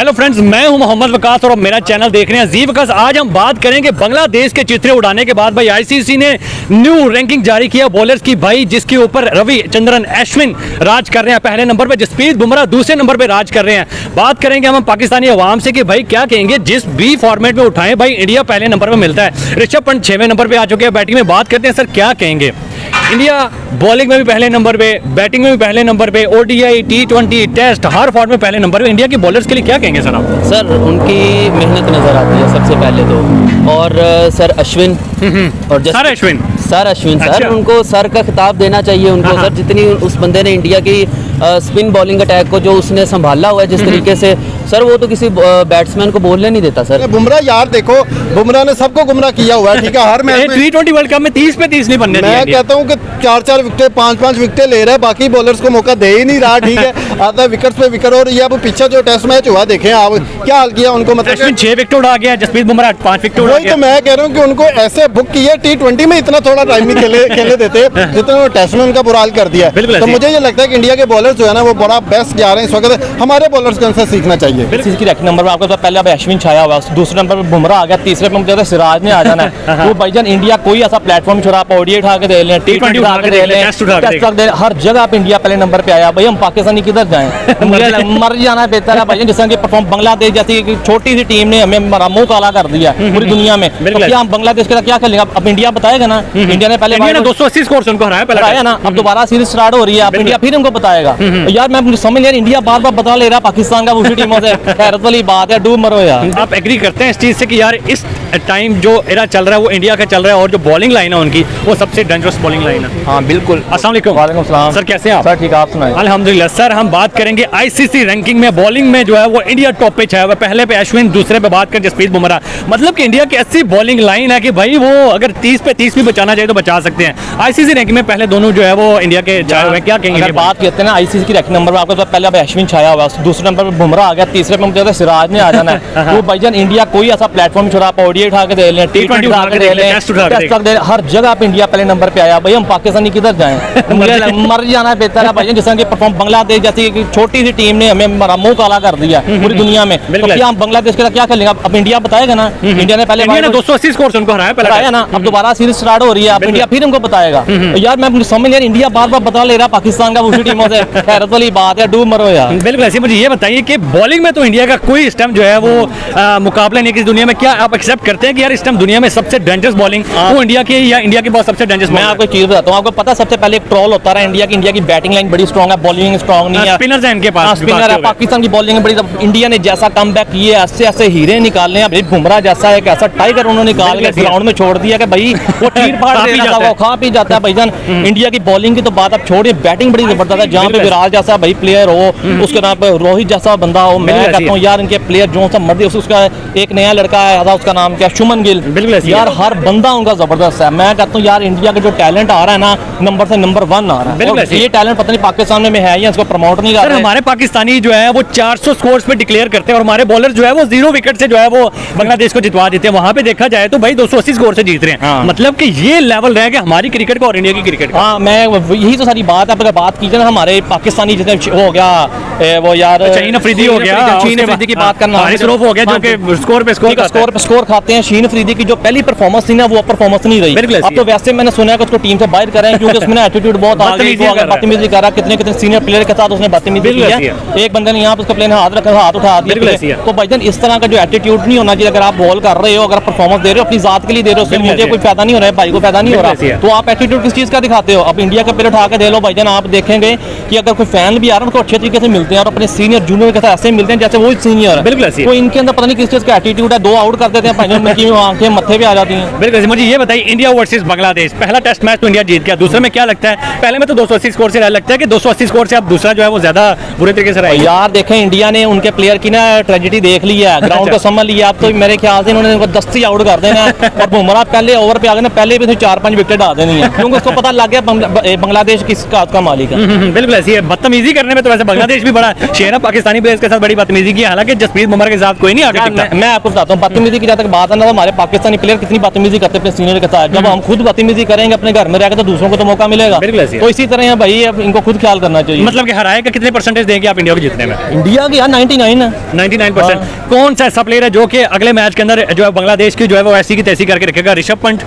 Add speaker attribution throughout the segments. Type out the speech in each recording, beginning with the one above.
Speaker 1: Hello friends, मैं हूं मोहम्मद वकास और मेरा चैनल देख रहे हैं जी वकास। आज हम बात करेंगे बांग्लादेश के चित्रे उड़ाने के बाद भाई आईसीसी ने न्यू रैंकिंग जारी किया बॉलर्स की भाई, जिसके ऊपर रविचंद्रन अश्विन राज कर रहे हैं पहले नंबर पे, जसप्रीत बुमराह दूसरे नंबर पे राज कर रहे हैं। बात करेंगे हम पाकिस्तानी अवाम से कि भाई क्या कहेंगे, जिस भी फॉर्मेट में उठाएं भाई इंडिया पहले नंबर पे मिलता है। ऋषभ पंत 6वें नंबर पे आ चुके हैं। बैटिंग में बात करते हैं सर, क्या कहेंगे? इंडिया बॉलिंग में भी पहले नंबर पे, बैटिंग में भी पहले नंबर पे, ओडीआई T20 टेस्ट हर फॉर्म में पहले नंबर पे। इंडिया की बॉलर्स के लिए क्या कहेंगे सर आप?
Speaker 2: सर उनकी मेहनत नज़र आती है सबसे पहले तो, और सर अश्विन और सर अश्विन
Speaker 1: अच्छा।
Speaker 2: सर उनको सर का खिताब देना चाहिए उनको। सर जितनी उस बंदे ने इंडिया की स्पिन बॉलिंग अटैक को जो उसने संभाला हुआ है जिस तरीके से, सर वो तो किसी बैट्समैन को बोलने नहीं देता सर।
Speaker 3: बुमराह यार देखो, बुमराह ने सबको गुमराह किया हुआ है, ठीक है। हर मैच में
Speaker 1: T20 वर्ल्ड कप में 30 पे 30 नहीं बनने दिया।
Speaker 3: मैं कहता हूं कि 4-4 विकेट 5-5 विकेट ले रहा है, बाकी बॉलर्स को मौका दे ही नहीं रहा, ठीक है। आता विकेट पे विकेट हो रही है। अब पीछे जो टेस्ट मैच हुआ देखें आप, क्या हाल किया उनको, मतलब
Speaker 1: 6 विकेट उड़ा गया, जसप्रीत बुमराह 5 विकेट उड़ा
Speaker 3: वही
Speaker 1: गया।
Speaker 3: तो मैं कह रहा हूँ कि उनको ऐसे बुक किया। T20 में इतना थोड़ा टाइम ही खेले देते जितना टेस्ट में उनका बुरा हाल कर दिया। तो मुझे ये लगता है कि इंडिया के बॉलर्स जो है ना वो बड़ा बेस्ट जा रहे हैं इस वक्त। हमारे बॉलर्स को उनसे सीखना चाहिए।
Speaker 2: नंबर पर आपको तो पहले अश्विन छाया हुआ, दूसरे नंबर पर बुमराह आ गया, तीसरे पे मुझे सिराज ने आ जाना है। तो भाईजान इंडिया कोई ऐसा प्लेटफॉर्म छोड़ा, आप ओडीआई उठा के दे लें, T20 उठा के दे लें, टेस्ट उठा के दे, हर जगह आप इंडिया पहले नंबर पे आया। भाई हम पाकिस्तानी किधर जाएं? मुझे मर जाना बेहतर है भाई। जिस तरह की परफॉर्म बांग्लादेश जैसी छोटी सी टीम ने हमें हमारा मुंह काला कर दिया पूरी दुनिया में, तो क्या हम बांग्लादेश के साथ क्या खेलेंगे? अब इंडिया बताएगा ना, इंडिया ने पहले
Speaker 1: 280 स्कोर से उनको हराया
Speaker 2: ना, अब दोबारा सीरीज स्टार्ट हो रही है, अब इंडिया फिर उनको बताएगा। यार मैं समझ यार, इंडिया बार बार बता ले रहा पाकिस्तान का उसी टीमों से, हैरत वाली बात है, डूब मरो यार।
Speaker 1: आप एग्री करते हैं इस चीज से कि यार इस टाइम जो एरा चल रहा है वो इंडिया का चल रहा है, और जो बॉलिंग लाइन है उनकी वो सबसे डेंजरस बॉलिंग लाइन है?
Speaker 2: हाँ बिल्कुल।
Speaker 1: अस्सलाम वालेकुम।
Speaker 2: वालेकुम सलाम
Speaker 1: सर, कैसे हैं आप?
Speaker 2: सर ठीक है, आप सुनाइए।
Speaker 1: अल्हम्दुलिल्लाह। सर हम बात करेंगे आईसीसी रैंकिंग में बॉलिंग में जो है वो इंडिया टॉप पे छाया हुआ है। पहले पे अश्विन, दूसरे पे बात करें जसप्रीत बुमराह। मतलब कि इंडिया की ऐसी बॉलिंग लाइन है कि भाई वो अगर 30 पे 30 भी बचाना चाहिए तो बचा सकते हैं। आईसीसी रैंकिंग में पहले दोनों जो है वो इंडिया के छाए हुए हैं, क्या कहेंगे?
Speaker 2: अगर बात करते हैं ना आईसीसी की रैंकिंग नंबर पर, आपको तो पहले अश्विन छाया हुआ, दूसरे नंबर पर बुमराह आ गया, तीसरे पे मुझे सिराज ने आ जाना है। तो भाईजान इंडिया कोई ऐसा प्लेटफॉर्म छोड़ा, आप ओडीआई उठा के दे लें, T20 उठा के दे लें, टेस्ट उठा के दे, हर जगह आप इंडिया पहले नंबर पे आया। भाई हम पाकिस्तानी किधर जाएं? मुझे मर जाना बेहतर है भाई। जिस तरह की परफॉर्म बांग्लादेश जैसी छोटी सी टीम ने हमें हमारा मुंह काला कर दिया पूरी दुनिया में, तो क्या हम बांग्लादेश के साथ क्या खेलेंगे? अब इंडिया बताएगा ना, इंडिया ने पहले
Speaker 1: 280 स्कोर से उनको हराया
Speaker 2: ना, अब दोबारा सीरीज स्टार्ट हो रही है, अब इंडिया फिर उनको बताएगा। यार मैं समझ यार, इंडिया बार बार बता ले रहा पाकिस्तान का उसी टीमों से, हैरत वाली बात है, डूब मरो यार।
Speaker 1: बिल्कुल ऐसे। मुझे ये बताइए कि बॉलिंग में तो इंडिया का कोई इस टाइम जो है वो मुकाबला नहीं किसी दुनिया में। क्या आप एक्सेप्ट करते हैं कि यार इस टाइम दुनिया में सबसे डेंजरस बॉलिंग वो इंडिया की, या इंडिया की बहुत सबसे डेंजरस?
Speaker 2: मैं आपको चीज बताता हूँ, आपको पता सबसे पहले एक ट्रोल होता रहा इंडिया की बैटिंग लाइन बड़ी स्ट्रॉन्ग है, बॉलिंग स्ट्रॉन्ग नहीं है,
Speaker 1: स्पिनर्स हैं इनके पास,
Speaker 2: स्पिनर है। पाकिस्तान की बॉलिंग बड़ी, इंडिया ने जैसा कमबैक किए, ऐसे ऐसे हीरे निकालने हैं। बुमराह जैसा एक ऐसा टाइगर उन्होंने निकाल के ग्राउंड में छोड़ दिया कि भाई वो चीर फाड़ वो खा पी जाता है भाईजान। इंडिया की बॉलिंग की तो बात आप छोड़िए, बैटिंग बड़ी जबरदस्त है। जहाँ पे विराट जैसा भाई प्लेयर हो, उसके नाम पे रोहित जैसा बंदा हो, मैं कहता हूँ यार इनके प्लेयर जो सा मर्जी, उसका एक नया लड़का आया, उसका नाम क्या, शुमन गिल, यार हर बंदा उनका जबरदस्त है। मैं कहता हूँ यार इंडिया का जो टैलेंट आ रहा है ना, नंबर से नंबर 1 आ रहा है। ये टैलेंट पता नहीं पाकिस्तान में है या इसको प्रमोट नहीं कर रहे।
Speaker 1: हमारे पाकिस्तानी जो है वो 400 स्कोर्स पे डिक्लेयर करते हैं, और हमारे बॉलर जो है वो 0 विकेट से जो है वो बांग्लादेश को जितवा देते हैं। वहां पे देखा जाए तो भाई 280 स्कोर से जीत रहे हैं। मतलब कि ये लेवल रह गया हमारी क्रिकेट का और इंडिया की क्रिकेट का।
Speaker 2: हाँ, मैं यही तो सारी बात है। अगर बात कीजिए ना हमारे पाकिस्तानी जितने हो गया वो यार
Speaker 1: शाहीन अफरीदी हो गया,
Speaker 2: शाहीन अफरीदी की बात करना,
Speaker 1: हारिस रऊफ हो गया जो कि स्कोर पे
Speaker 2: स्कोर खाते हैं। शाहीन अफरीदी की जो पहली परफॉर्मेंस थी ना वो परफॉर्मेंस नहीं रही। अब तो वैसे मैंने सुना है कि उसको टीम से बाहर करें क्योंकि उसमें एटीट्यूड बहुत आ गई, बदतमीजी कर रहा, कितने कितने सीनियर प्लेयर के साथ उसने बदतमीजी की है। एक बंदे ने यहाँ पे उसके प्लेयर ने हाथ रखा, हाथ उठा दिया। तो भाईजान इस तरह का जो एटीट्यूड नहीं होना चाहिए। अगर आप बॉल कर रहे हो, अगर परफॉर्मेंस दे रहे हो, अपनी जात के लिए दे रहे हो, उससे मुझे कोई फायदा नहीं हो रहा है, भाई को फायदा नहीं हो रहा, तो आप एटीट्यूड किस चीज का दिखाते हो? अब इंडिया का प्लेयर उठा के दे लो भाईजान, आप देखेंगे कि अगर कोई फैन भी आ रहा है उनको अच्छे तरीके से मिलते हैं, और अपने सीनियर जूनियर के साथ ऐसे मिलते हैं जैसे वो सीनियर है।
Speaker 1: बिल्कुल।
Speaker 2: तो इनके अंदर पता नहीं किस चीज का एटीट्यूड है, 2 आउट कर देते हैं भाईजान, उनकी आंखें मत्थे पे आ जाती हैं।
Speaker 1: बिल्कुल। मुझे ये बताइए, इंडिया वर्सेस बांग्लादेश, पहला टेस्ट मैच तो इंडिया जीत गया, दूसरे में क्या लगता है? पहले में तो 280 स्कोर से लगता है कि 280 स्कोर से अब दूसरा जो है वो ज्यादा बुरे तरीके से रहा।
Speaker 2: यार देखें, इंडिया ने उनके प्लेयर की ना ट्रेजेडी देख ली है, ग्राउंड को समझ लिया। अब तो मेरे ख्याल से इन्होंने 10 आउट कर देना और बुमराह पहले ओवर पे आ गए ना, पहले भी 4-5 विकेट डाल देनी है, क्योंकि उसको पता लग गया बांग्लादेश किस का मालिक है।
Speaker 1: बिल्कुल ऐसी है, बदतमीजी करने में तो वैसे बांग्लादेश भी बड़ा शेर है, पाकिस्तानी प्लेयर्स के साथ बड़ी बदतमीजी की, हालांकि जसप्रीत बुमराह के साथ कोई नहीं आगे टिकता।
Speaker 2: मैं आपको बताता हूँ, बदतमीजी की जहाँ तक बात है ना, हमारे पाकिस्तानी प्लेयर कितनी बदतमीजी करते हैं अपने सीनियर के साथ। जब हम खुद बदतमीजी करेंगे अपने घर में रहकर तो दूसरों को तो मौका मिलेगा। तो इसी तरह है भाई, अब इनको खुद ख्याल करना चाहिए।
Speaker 1: मतलब कि हराए का कितने परसेंटेज देंगे आप इंडिया को जीतने में?
Speaker 2: इंडिया की यार 99 है,
Speaker 1: 99%। कौन सा ऐसा प्लेयर है जो कि अगले मैच के अंदर जो है बांग्लादेश की जो है वो ऐसी की तैसी करके रखेगा? ऋषभ पंत,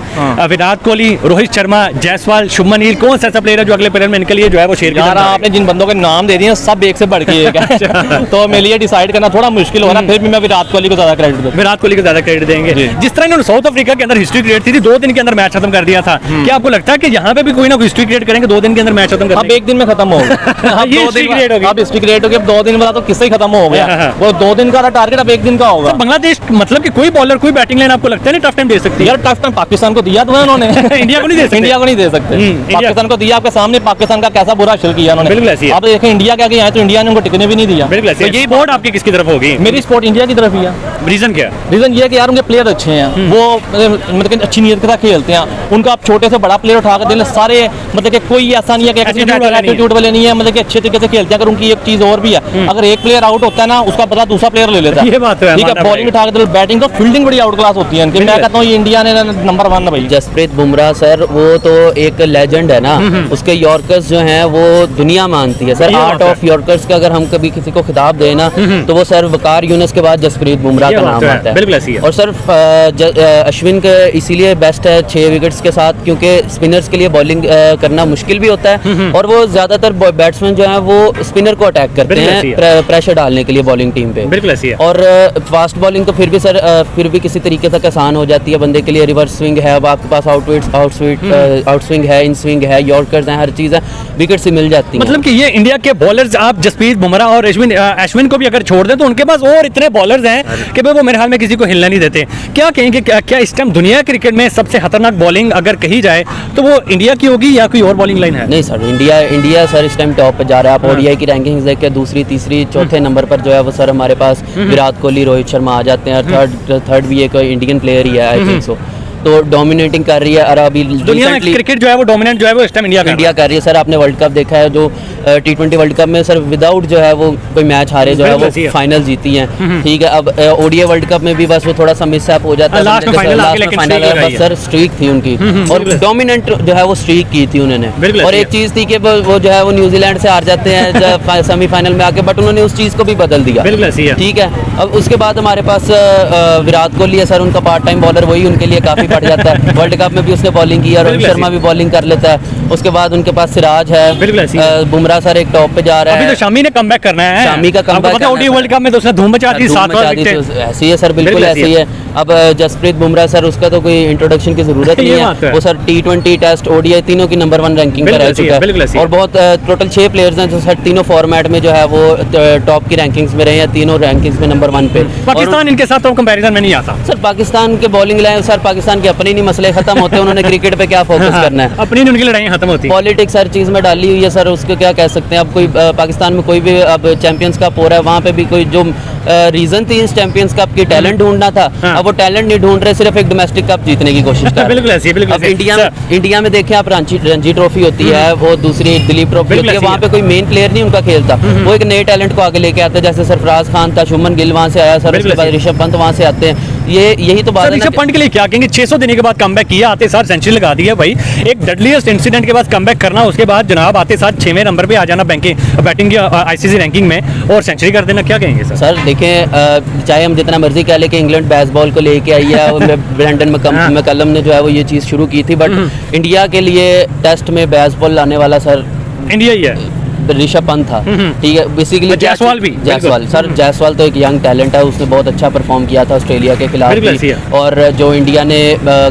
Speaker 1: विराट कोहली, रोहित शर्मा, जायसवाल, शुभमन गिल, कौन सा ऐसा प्लेयर है जो अगले प्लेयर में इनके लिए जो है वो शेर?
Speaker 2: यार आपने जिन बंदों के नाम दे दिए सब एक से बढ़ के एक है, तो मेरे लिए डिसाइड करना थोड़ा मुश्किल हो रहा है, फिर भी मैं विराट कोहली को ज्यादा क्रेडिट दूंगा।
Speaker 1: विराट कोहली को ज्यादा क्रेडिट देंगे। जिस तरह इन्होंने साउथ अफ्रीका के अंदर हिस्ट्री क्रिएट थी 2 दिन के अंदर मैच खत्म कर दिया था, क्या आपको लगता है कि यहाँ पे भी कोई ना कोई हिस्ट्री क्रिएट करेंगे 2 दिन के अंदर मैच खत्म कर?
Speaker 2: अब 1 दिन में खत्म होगा,
Speaker 1: ये हिस्ट्री क्रिएट होगी,
Speaker 2: अब हिस्ट्री क्रिएट होगी, अब 2 दिन बाद तो किससे ही खत्म हो गया, वो 2 दिन का टारगेट अब 1 दिन का होगा।
Speaker 1: बांग्लादेश मतलब कि कोई बॉलर कोई बैटिंग लाइन आपको लगता है नहीं टफ टाइम दे सकती है?
Speaker 2: यार टफ टाइम पाकिस्तान को दिया तो उन्होंने
Speaker 1: इंडिया को नहीं दे सकते।
Speaker 2: इंडिया को नहीं दे सकते, पाकिस्तान को दिया, आपके सामने पाकिस्तान का कैसा बुरा हशर किया उन्होंने।
Speaker 1: बिल्कुल ऐसी है।
Speaker 2: अब देखें इंडिया क्या किया है, तो इंडिया ने उनको टिकने भी नहीं दिया।
Speaker 1: बिल्कुल ऐसी है। ये सपोर्ट आपकी किसकी तरफ होगी?
Speaker 2: मेरी सपोर्ट इंडिया की तरफ ही है।
Speaker 1: रीजन क्या है?
Speaker 2: रीजन ये है कि यार उनके प्लेयर अच्छे हैं, वो मतलब अच्छी नीयत के साथ खेलते हैं, उनका आप छोटे से बड़ा प्लेयर उठा कर दे सारे, मतलब कि कोई ऐसा नहीं है कि एटीट्यूड वाले नहीं है, मतलब कि अच्छे तरीके से खेलते हैं। अगर उनकी एक चीज और भी है, अगर एक प्लेयर आउट होता है ना, उसका बदला दूसरा प्लेयर ले लेता है।
Speaker 1: ये बात है,
Speaker 2: ठीक है, बॉलिंग उठा कर बैटिंग तो फील्डिंग बड़ी आउट क्लास होती है इनकी। मैं कहता हूँ ये इंडिया ने नंबर 1 है भाई।
Speaker 4: जसप्रीत बुमराह सर वो तो एक लेजेंड है ना, उसके यॉर्कर्स जो हैं वो दुनिया मानती है सर। आर्ट ऑफ यॉर्कर्स का अगर हम कभी किसी को खिताब दें ना, तो वो सर वकार यूनुस के बाद जसप्रीत बुमराह का नाम आता है।
Speaker 1: बिल्कुल ऐसी है।
Speaker 4: और सर अश्विन के इसीलिए बेस्ट है 6 विकेट्स के साथ, क्योंकि स्पिनर्स के लिए बॉलिंग करना मुश्किल भी होता है, और वो ज्यादातर बैट्समैन जो है वो स्पिनर को अटैक करते हैं प्रेशर डालने के लिए बॉलिंग टीम पे।
Speaker 1: बिल्कुल ऐसी है।
Speaker 4: और फास्ट बॉलिंग तो फिर भी सर फिर भी किसी तरीके तक आसान हो जाती है बंदे के लिए। रिवर्स स्विंग है, अब आपके पास आउट स्विंग है, इन स्विंग है, यॉर्कर्स हैं, हर चीज़ है, विकेट से मिल जाती है।
Speaker 1: मतलब कि ये इंडिया के बॉलर्स आप जसप्रीत बुमराह और अश्विन को भी अगर छोड़ दें तो उनके पास और इतने बॉलर्स हैं कि भाई वो मेरे ख्याल में किसी को हिलना नहीं देते। क्या कहेंगे, क्या इस टाइम दुनिया क्रिकेट में सबसे खतरनाक बॉलिंग अगर कही जाए तो वो इंडिया की होगी या कोई और बॉलिंग लाइन है?
Speaker 4: नहीं सर, इंडिया सर इस टाइम टॉप पे जा रहा है। आप ओडीआई की रैंकिंग्स देख के दूसरी, तीसरी, चौथे नंबर पर जो है वो सर हमारे पास विराट कोहली, रोहित शर्मा आ जाते हैं। थर्ड भी एक इंडियन प्लेयर ही है, आई थिंक सो। तो डोमिनेटिंग कर रही है। और अभी
Speaker 1: दुनिया में क्रिकेट जो है वो डोमिनेंट जो है वो इस टाइम इंडिया कर रही
Speaker 4: है सर। आपने वर्ल्ड कप देखा है, जो T20 वर्ल्ड कप में सर विदाउट जो है वो कोई मैच हारे जो है वो फाइनल जीती हैं। ठीक है, अब ओडीआई वर्ल्ड कप में भी बस वो थोड़ा सा मिसअप हो जाता है,
Speaker 1: लास्ट में फाइनल
Speaker 4: बस सर स्ट्रीक थी उनकी, और डोमिनेंट जो है वो स्ट्रीक की थी उन्होंने। और एक चीज थी कि वो जो है वो न्यूजीलैंड से हार जाते हैं सेमीफाइनल में आके, बट उन्होंने उस चीज को भी बदल दिया। ठीक है, अब उसके बाद हमारे पास विराट कोहली है सर, उनका पार्ट टाइम बॉलर वही उनके लिए काफी पड़ जाता है। वर्ल्ड कप में भी उसने बॉलिंग की, और रोहित शर्मा भी बॉलिंग कर लेता है। उसके बाद उनके पास सिराज है, बुमराह सर एक टॉप पे जा रहा है।
Speaker 1: अभी तो शामी ने कमबैक करना है,
Speaker 4: शामी का कमबैक
Speaker 1: ओडीआई वर्ल्ड कप में तो उसने धूम मचा दी, 7 बार
Speaker 4: ऐसी है सर, बिल्कुल ऐसी है। अब जसप्रीत बुमराह सर, उसका तो कोई इंट्रोडक्शन की जरूरत नहीं है, वो सर T20 टेस्ट ओडीआई तीनों की नंबर 1 रैंकिंग पर रह चुका है। और बहुत टोटल 6 प्लेयर्स हैं जो सर तीनों फॉर्मेट में जो है वो टॉप की रैंकिंग्स में रहे हैं, तीनों रैंकिंग्स में नंबर 1 पे।
Speaker 1: पाकिस्तान इनके साथ तो कंपैरिजन में नहीं आता
Speaker 4: सर। पाकिस्तान के बॉलिंग लाइन सर, पाकिस्तान के अपने नहीं मसले खत्म होते, उन्होंने क्रिकेट पे क्या फोकस करना है,
Speaker 1: अपनी उनकी लड़ाइयां खत्म होती है।
Speaker 4: पॉलिटिक्स हर चीज में डाली हुई है सर, उसको क्या कह सकते हैं। अब कोई पाकिस्तान में कोई भी अब चैंपियंस कप हो रहा है, वहाँ पे भी कोई जो रीजन थी इस चैंपियंस कप की टैलेंट ढूंढना था, अब वो टैलेंट नहीं ढूंढ रहे, सिर्फ एक डोमेस्टिक कप जीतने की कोशिश कर रहे हैं। अब इंडिया में देखें आप, रणजी ट्रॉफी होती है, वो दूसरी दिलीप ट्रॉफी होती है, वहाँ पे कोई मेन प्लेयर नहीं उनका खेलता, वो एक नए टैलेंट को आगे लेके आते हैं। जैसे सरफराज खान था, शुभमन गिल वहाँ से आया सर, उसके बाद ऋषभ पंत वहाँ से आते हैं। यही तो बात है।
Speaker 1: ऋषभ पंत के लिए क्या कहेंगे? 600 देने के बाद कमबैक किया, आते साथ सेंचुरी लगा दी है भाई। एक डेडलीस्ट इंसिडेंट के बाद कमबैक करना, उसके बाद जनाब आते साथ 6वें नंबर पे आ जाना बैटिंग की आईसीसी रैंकिंग में और सेंचुरी कर देना, क्या कहेंगे सर?
Speaker 4: सर देखें, चाहे हम जितना मर्जी कह लें कि इंग्लैंड बेसबॉल को लेके आई है, ब्रेंडन मैकलम ने जो है वो ये चीज़ शुरू की थी, बट इंडिया के लिए टेस्ट में बेसबॉल लाने वाला सर
Speaker 1: इंडिया ही है,
Speaker 4: ऋषभ पंत था। ठीक है, बेसिकली
Speaker 1: जायसवाल भी,
Speaker 4: सर जायसवाल तो एक यंग टैलेंट है, उसने बहुत अच्छा परफॉर्म किया था ऑस्ट्रेलिया के खिलाफ भी। और जो इंडिया ने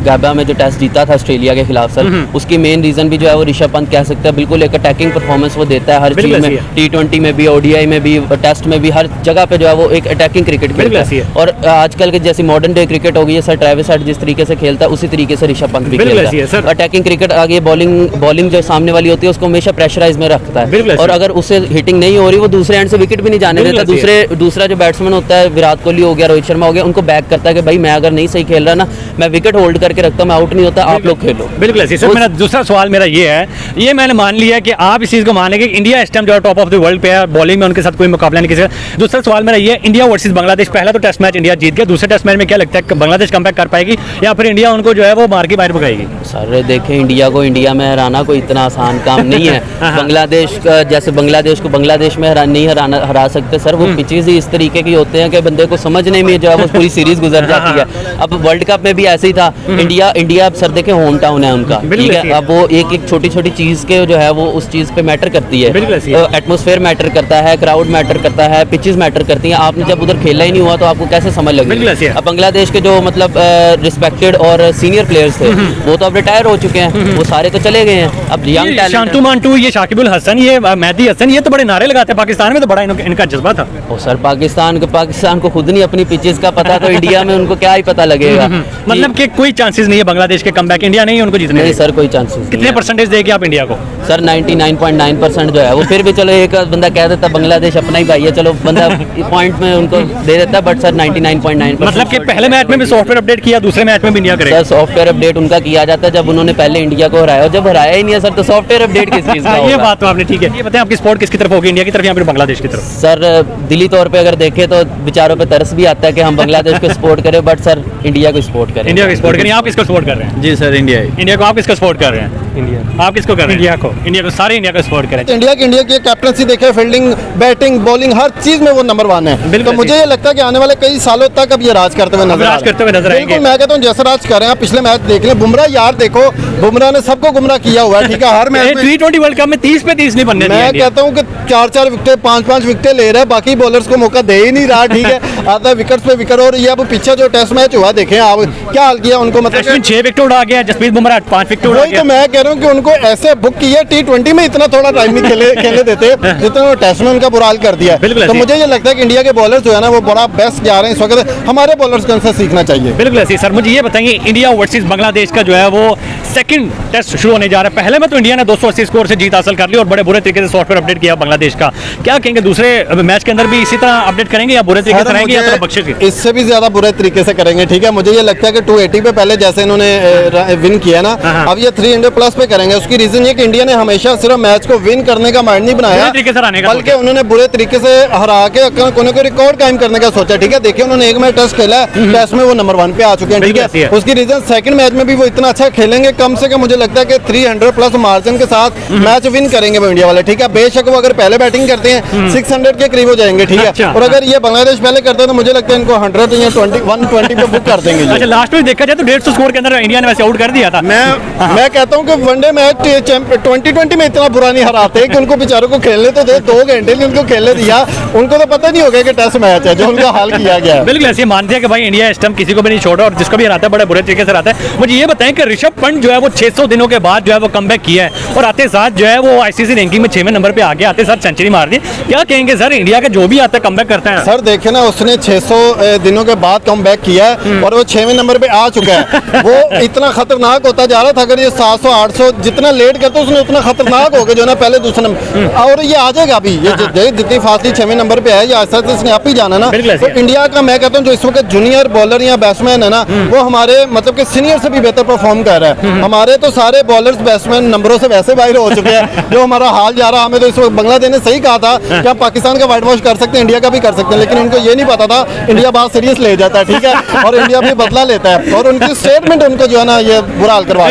Speaker 4: गाबा में जो टेस्ट जीता था ऑस्ट्रेलिया के खिलाफ सर, उसकी मेन रीजन भी जो है वो ऋषभ पंत कह सकते हैं। बिल्कुल एक अटैकिंग परफॉर्मेंस वो देता है हर चीज में, T20 में भी, ओडीआई में भी, टेस्ट में भी, हर जगह पे जो है वो एक अटैकिंग क्रिकेट खेलता है। और आजकल के जैसी मॉडर्न डे क्रिकेट हो गई है सर, ट्रेविस हेड जिस तरीके से खेलता है उसी तरीके से ऋषभ पंत भी खेलता है। अटैकिंग क्रिकेट आगे बॉलिंग जो सामने वाली होती है उसको हमेशा प्रेशराइज में रखता है, और अगर उससे हिटिंग नहीं हो रही, वो दूसरे एंड से विकेट भी नहीं जाने देता। दूसरा जो बैट्समैन होता है, विराट कोहली हो गया, रोहित शर्मा हो गया, उनको बैक करता है कि भाई मैं अगर नहीं सही खेल रहा ना, मैं विकेट होल्ड करके रखता हूँ, मैं आउट नहीं होता, आप लोग खेलो।
Speaker 1: बिल्कुल ऐसे। सर मेरा दूसरा सवाल मेरा ये है, ये मैंने मान लिया कि आप इस चीज़ को मानेंगे कि इंडिया इस टाइम जो टॉप ऑफ द वर्ल्ड पे है, बॉलिंग में उनके साथ कोई मुकाबला नहीं किसी का। दूसरा सवाल मेरा ये, इंडिया वर्सेस बांग्लादेश, पहला तो टेस्ट मैच इंडिया जीत गया, दूसरे टेस्ट मैच में क्या लगता है कि बांग्लादेश कमबैक कर पाएगी या फिर इंडिया उनको जो है वो मार के बाहर भगाएगी?
Speaker 4: सर देखें, इंडिया को इंडिया में हराना कोई इतना आसान काम नहीं है। बांग्लादेश जैसे बांग्लादेश को बांग्लादेश में नहीं हरा सकते सर। वो पिचेस ही इस तरीके की होते हैं कि बंदे को समझने में जो है वो पूरी सीरीज गुजर जाती है। अब वर्ल्ड कप में भी ऐसे ही था। इंडिया अब सर देखें होम टाउन है उनका, ठीक है। अब वो एक एक छोटी छोटी चीज के जो है वो उस चीज पे मैटर करती है। एटमॉस्फेयर मैटर करता है, क्राउड मैटर करता है, पिचेस मैटर करती हैं। आपने जब उधर खेला ही नहीं हुआ तो आपको कैसे समझ लगेगी? अब बांग्लादेश के जो मतलब रिस्पेक्टेड और सीनियर प्लेयर्स थे वो तो अब रिटायर हो चुके हैं, वो सारे तो चले गए हैं। अब यंग टैलेंट,
Speaker 1: शांतु मांटू, ये शाकिबुल हसन, ये मेहदी हसन, ये तो बड़े नारे लगाते हैं। पाकिस्तान में तो बड़ा इनका जज्बा था।
Speaker 4: ओ सर, पाकिस्तान को खुद नहीं अपनी पिचेस का पता, तो इंडिया में उनको क्या ही पता लगेगा।
Speaker 1: मतलब कि कोई चांसेस नहीं है बांग्लादेश के कमबैक, इंडिया नहीं उनको जीतने?
Speaker 4: नहीं सर, कोई चांसेस।
Speaker 1: कितने परसेंटेज देगी आप इंडिया को?
Speaker 4: सर 99.9% जो है वो, फिर भी चलो एक बंदा कह देता बांग्लादेश अपना ही भाई है, चलो बंदा पॉइंट में उनको दे देता है, बट सर 99.9%।
Speaker 1: मतलब कि पहले मैच में भी सॉफ्टवेयर अपडेट किया, दूसरे मैच में भी इंडिया करेगा?
Speaker 4: सर सॉफ्टवेयर अपडेट उनका किया जाता है जब उन्होंने पहले इंडिया को हराया, जब हराया ही नहीं है सर तो सॉफ्टवेयर अपडेट किस चीज का?
Speaker 1: ये बात तो आपने ठीक है। ये बताएं आपकी सपोर्ट किसकी तरफ होगी, इंडिया की तरफ या फिर बांग्लादेश की तरफ?
Speaker 4: सर दिली तौर पे अगर देखें तो बेचारों पे तरस भी आता है कि हम बांग्लादेश को सपोर्ट करें, बट सर इंडिया को सपोर्ट करें।
Speaker 1: इंडिया को सपोर्ट करें। आप किसको सपोर्ट कर रहे हैं?
Speaker 2: जी सर,
Speaker 1: इंडिया को। आप किसको सपोर्ट कर रहे हैं? इंडिया। आप किसको कर रहे हैं? इंडिया को। सारे इंडिया को सपोर्ट करें।
Speaker 3: इंडिया की कैप्टनसी देखे, फील्डिंग, बैटिंग, बॉलिंग, हर चीज में वो नंबर 1 है। तो मुझे ये लगता है कि आने वाले कई सालों तक अब ये राज करते हुए नजर आएंगे। बिल्कुल, मैं कहता हूँ जैसे राज कर रहे हैं। पिछले मैच देख लें, बुमराह यार देखो, बुमराह ने सबको गुमराह किया हुआ है, ठीक है। हर मैच में
Speaker 1: T20 वर्ल्ड कप में 30 पे 30 नहीं बनने दिया।
Speaker 3: मैं कहता हूँ कि 4-4 विकेट, 5-5 विकेट ले रहा है, बाकी बॉलर्स को मौका दे ही नहीं रहा, ठीक है। आता है विकेट्स पे विकेट। और ये अब पीछे जो टेस्ट मैच हुआ देखें आप, क्या हाल किया उनको, मतलब
Speaker 1: 6 विकेट उड़ा गया, जसप्रीत बुमराह 5 विकेट उड़ा गया।
Speaker 3: तो मैं कह रहा हूँ कि उनको ऐसे बुक किया, T20 में इतना थोड़ा टाइम नहीं खेलने देते जितना वो टेस्ट में उनका बुरा हाल कर दिया। तो मुझे ये लगता है कि इंडिया के बॉलर्स जो है ना वो बड़ा बेस्ट जा रहे हैं इस वक्त, हमारे बॉलर्स को उनसे सीखना चाहिए।
Speaker 1: बिल्कुल ऐसे। सर मुझे ये बताइए, इंडिया वर्सेस बांग्लादेश का जो है वो सेकंड टेस्ट शुरू होने जा रहा है। पहले में तो इंडिया ने 280 स्कोर से जीत हासिल कर ली और बड़े बुरे तरीके से सॉफ्टवेयर अपडेट किया बांग्लादेश का। क्या कहेंगे, दूसरे मैच के अंदर भी इसी तरह अपडेट करेंगे या बुरे तरीके से रहेंगे या थोड़ा बख्शेंगे?
Speaker 3: इससे भी ज्यादा बुरे तरीके से करेंगे, ठीक है। मुझे ये लगता है कि 280 पे पहले जैसे इन्होंने विन किया ना, अब ये 300 प्लस पे करेंगे। उसकी रीजन ये कि इंडिया ने हमेशा सिर्फ मैच को विन करने का माइंड नहीं बनाया, बल्कि उन्होंने बुरे तरीके से हरा के कोने को रिकॉर्ड कायम करने का सोचा, ठीक है। देखिए उन्होंने एक मैच टेस्ट खेला है, टेस्ट में वो नंबर 1 पे आ चुके हैं, ठीक है। उसकी रीजन सेकंड मैच में भी वो इतना अच्छा खेलेंगे, कम से कम मुझे लगता है कि 300 प्लस मार्जिन के साथ मैच विन करेंगे वो इंडिया वाले, ठीक है। बेशक वो अगर पहले बैटिंग करते हैं 600 के करीब हो जाएंगे, ठीक है। और अगर ये बांग्लादेश पहले करते हैं तो मुझे लगता है इनको 100 या 120 पे बुक कर देंगे।
Speaker 1: अच्छा, लास्ट में देखा जाए तो 150 स्कोर के अंदर इंडिया ने वैसे आउट कर दिया था।
Speaker 3: मैं कहता हूँ कि वनडे मैच 2020 में इतना बुरा नहीं हराते कि उनको बेचारों को खेलने तो दे, 2 घंटे नहीं उनको खेलने दिया, उनको तो पता नहीं होगा कि टेस्ट मैच है जो उनका हाल किया गया है।
Speaker 1: बिल्कुल ऐसे मानते हैं कि भाई इंडिया इस टाइम किसी को भी नहीं छोड़ा और जिसको भी हराता है बड़े बुरे तरीके से हराता है। मुझे ये बताएं कि ऋषभ पंत जो है वो 600 दिनों के बाद जो है वो कमबैक किया है और आते साथ जो है वो आईसीसी रैंकिंग में 6वें नंबर पे आ गया, आते साथ सेंचुरी मार दी। क्या कहेंगे सर, इंडिया का जो भी आता है कमबैक करता है?
Speaker 3: सर देखे ना, उसने 600 दिनों के बाद कमबैक किया है और वो 6वें नंबर पे आ चुका है। वो इतना खतरनाक होता जा रहा था, अगर ये 700-800 जितना लेट करते उसने उतना खतरनाक हो गया जो ना पहले दूसरे नंबर, और ये आ जाएगा अभी। ये जितनी फासली 6वें नंबर पे है, ये ऐसा इसने आप ही जाना ना। तो इंडिया का मैं कहता हूँ जो इस वक्त जूनियर बॉलर या बैट्समैन है ना, वो हमारे मतलब कि सीनियर से भी बेहतर परफॉर्म कर रहा है। हमारे तो सारे बॉलर्स बैट्समैन नंबरों से वैसे बाहर हो चुके हैं, जो हमारा हाल जा रहा। हमें तो इस वक्त बांग्लादेश ने सही कहा था कि आप पाकिस्तान का व्हाइट वॉश कर सकते हैं, इंडिया का भी कर सकते हैं, लेकिन उनको ये नहीं पता था इंडिया बात सीरियस ले जाता है, ठीक है, और इंडिया भी बदला लेता है। और उनकी स्टेटमेंट उनको जो है ना ये बुरा हाल करवा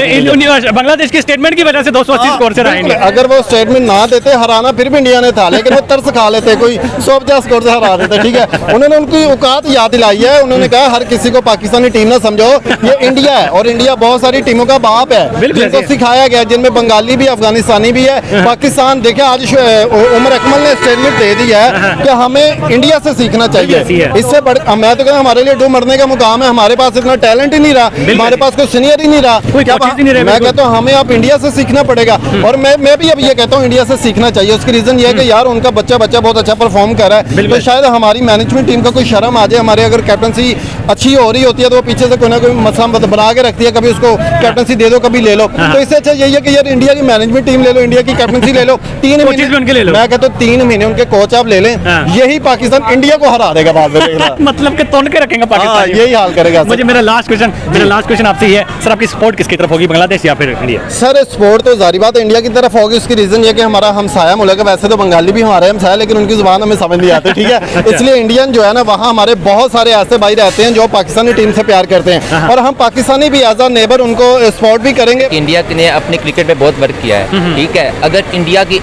Speaker 1: बांग्लादेश की स्टेटमेंट की वजह से 280 स्कोर से रहेंगे।
Speaker 3: अगर वो स्टेटमेंट ना देते, हराना फिर भी इंडिया ने था, लेकिन वो तरस खा लेते, कोई 150 स्कोर से हरा देते, ठीक है। उन्होंने उनकी औकात याद दिलाई है। उन्होंने कहा हर किसी को पाकिस्तानी टीम ना समझो, ये इंडिया है और इंडिया बहुत सारी टीमों का बाप है जिनको सिखाया गया, जिनमें बंगाली भी, अफगानिस्तानी भी है। पाकिस्तान देखिए आज उमर अकमल ने स्टेटमेंट दे दी है कि हमें इंडिया से सीखना चाहिए,
Speaker 1: है।
Speaker 3: इससे मैं तो कहता हूं, हमारे लिए डूब मरने का मुकाम है। हमारे पास इतना टैलेंट ही नहीं रहा, हमारे पास कोई सीनियर ही नहीं रहा,
Speaker 1: कोई
Speaker 3: क्या
Speaker 1: कोचेस ही नहीं रहे,
Speaker 3: मैं
Speaker 1: बिल्कुल।
Speaker 3: कहता हूँ हमें अब इंडिया से सीखना पड़ेगा। और मैं भी अब ये कहता हूँ इंडिया से सीखना चाहिए। उसकी रीजन ये है कि यार उनका बच्चा बहुत अच्छा परफॉर्म कर रहा है, तो शायद हमारी मैनेजमेंट टीम का कोई शर्म आ जाए। हमारे अगर कैप्टनसी अच्छी हो रही होती है तो वो पीछे से कोई ना कोई मसला बना के रखती है, कभी उसको कैप्टनसी दे दो, कभी ले लो। तो इससे अच्छा यही है कि यार इंडिया की मैनेजमेंट टीम ले लो, इंडिया की कैप्टनसी ले लो, 3
Speaker 1: कोचेस भी उनके ले लो।
Speaker 3: मैं कहता हूँ 3 महीने उनके कोच आप ले लें, यही पाकिस्तान इंडिया को हरा देगा बाद में। देखना
Speaker 1: मतलब कि तोड़ के रखेंगे पाकिस्तान,
Speaker 3: यही हाल करेगा।
Speaker 1: मुझे मेरा लास्ट क्वेश्चन आपसे ये है सर, आपकी सपोर्ट किसकी तरफ होगी, बांग्लादेश या फिर इंडिया?
Speaker 3: सर स्पोर्ट तो जारी बात है इंडिया की तरफ होगी। उसकी रीजन ये कि हमारा हमसाया मुल्क है। वैसे तो बंगाली भी हमारे हमसाया, लेकिन उनकी जुबान हमें समझ नहीं आती, ठीक है। इसलिए इंडियन जो है ना, वहाँ हमारे बहुत सारे ऐसे भाई रहते हैं जो पाकिस्तानी टीम से प्यार करते हैं, और हम पाकिस्तानी भी एज अ नेबर उनको सपोर्ट भी करेंगे।
Speaker 5: इंडिया ने अपने क्रिकेट पे बहुत वर्क किया है, ठीक है। अगर इंडिया की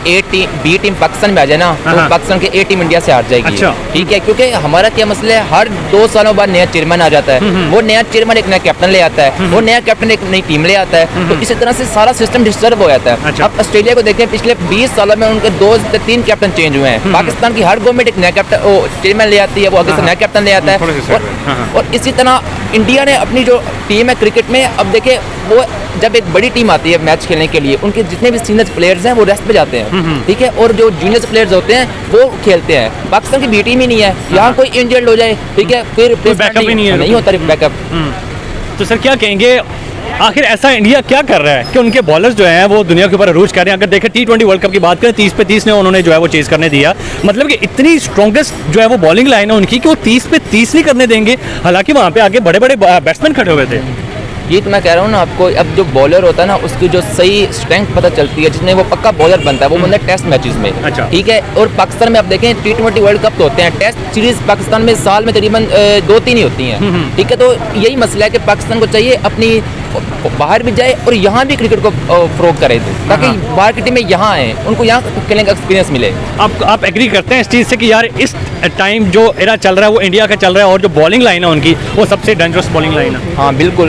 Speaker 5: बी टीम पाकिस्तान में आ जाए ना, तो पाकिस्तान की ए टीम इंडिया से हार जाएगी,
Speaker 1: अच्छा।
Speaker 5: ठीक है। क्योंकि हमारा क्या मसला है, हर 2 सालों बाद नया चेयरमैन आ जाता है, वो नया चेयरमैन एक नया कैप्टन ले आता है, वो नया कैप्टन एक नई टीम ले आता है, तो इसी तरह से सारा सिस्टम डिस्टर्ब हो जाता है।
Speaker 1: अच्छा।
Speaker 5: अब ऑस्ट्रेलिया को देखें, पिछले 20 सालों में उनके 2 से 3 कैप्टन चेंज हुए हैं। पाकिस्तान की हर गवर्नमेंट एक नया कैप्टन चेयरमैन ले आती है, वो आगे से नया कैप्टन ले आता है। और इसी तरह इंडिया ने अपनी जो टीम है क्रिकेट में, अब देखे वो जब एक बड़ी टीम आती है मैच खेलने के लिए, उनके जितने भी सीनियर प्लेयर्स हैं वो रेस्ट पे जाते हैं, ठीक है, और जो जूनियर प्लेयर्स होते हैं वो खेलते हैं। पाकिस्तान की बी टीम ही नहीं है, यहाँ कोई इंजर्ड हो जाए, ठीक है, फिर
Speaker 1: बैकअप ही नहीं है।
Speaker 5: नहीं होता बैकअप।
Speaker 1: तो सर क्या कहेंगे, आखिर ऐसा इंडिया क्या कर रहा है कि उनके बॉलर्स जो हैं वो दुनिया के ऊपर अरूज कर रहे हैं? अगर देखें T20 वर्ल्ड कप की बात करें, 30 पे 30 ने उन्होंने जो है वो चेज करने दिया। मतलब कि इतनी स्ट्रॉन्गेस्ट जो है वो बॉलिंग लाइन है उनकी कि वो 30 पे 30 नहीं करने देंगे, हालांकि वहाँ पे आगे बड़े बड़े बैट्समैन खड़े हुए थे।
Speaker 5: ये तो मैं कह रहा हूँ ना आपको, अब जो बॉलर होता है ना उसकी जो सही स्ट्रेंथ पता चलती है, जिसमें वो पक्का बॉलर बनता है, वो बनता है टेस्ट मैचेस में,
Speaker 1: अच्छा।
Speaker 5: ठीक है। और पाकिस्तान में आप देखें T20 वर्ल्ड कप तो होते हैं, टेस्ट सीरीज पाकिस्तान में साल में तकरीबन 2-3 ही होती हैं, ठीक है। तो यही मसला है कि पाकिस्तान को चाहिए अपनी बाहर भी जाए और यहाँ भी क्रिकेट को फरोग करे, ताकि बाहर की टीमें यहाँ आए, उनको यहाँ खेलने का एक्सपीरियंस मिले।
Speaker 1: आप एग्री करते हैं इस चीज़ से कि यार इस टाइम जो एरा चल रहा है वो इंडिया का चल रहा है, और जो बॉलिंग लाइन है उनकी वो सबसे डेंजरस बॉलिंग लाइन है?
Speaker 5: हाँ बिल्कुल।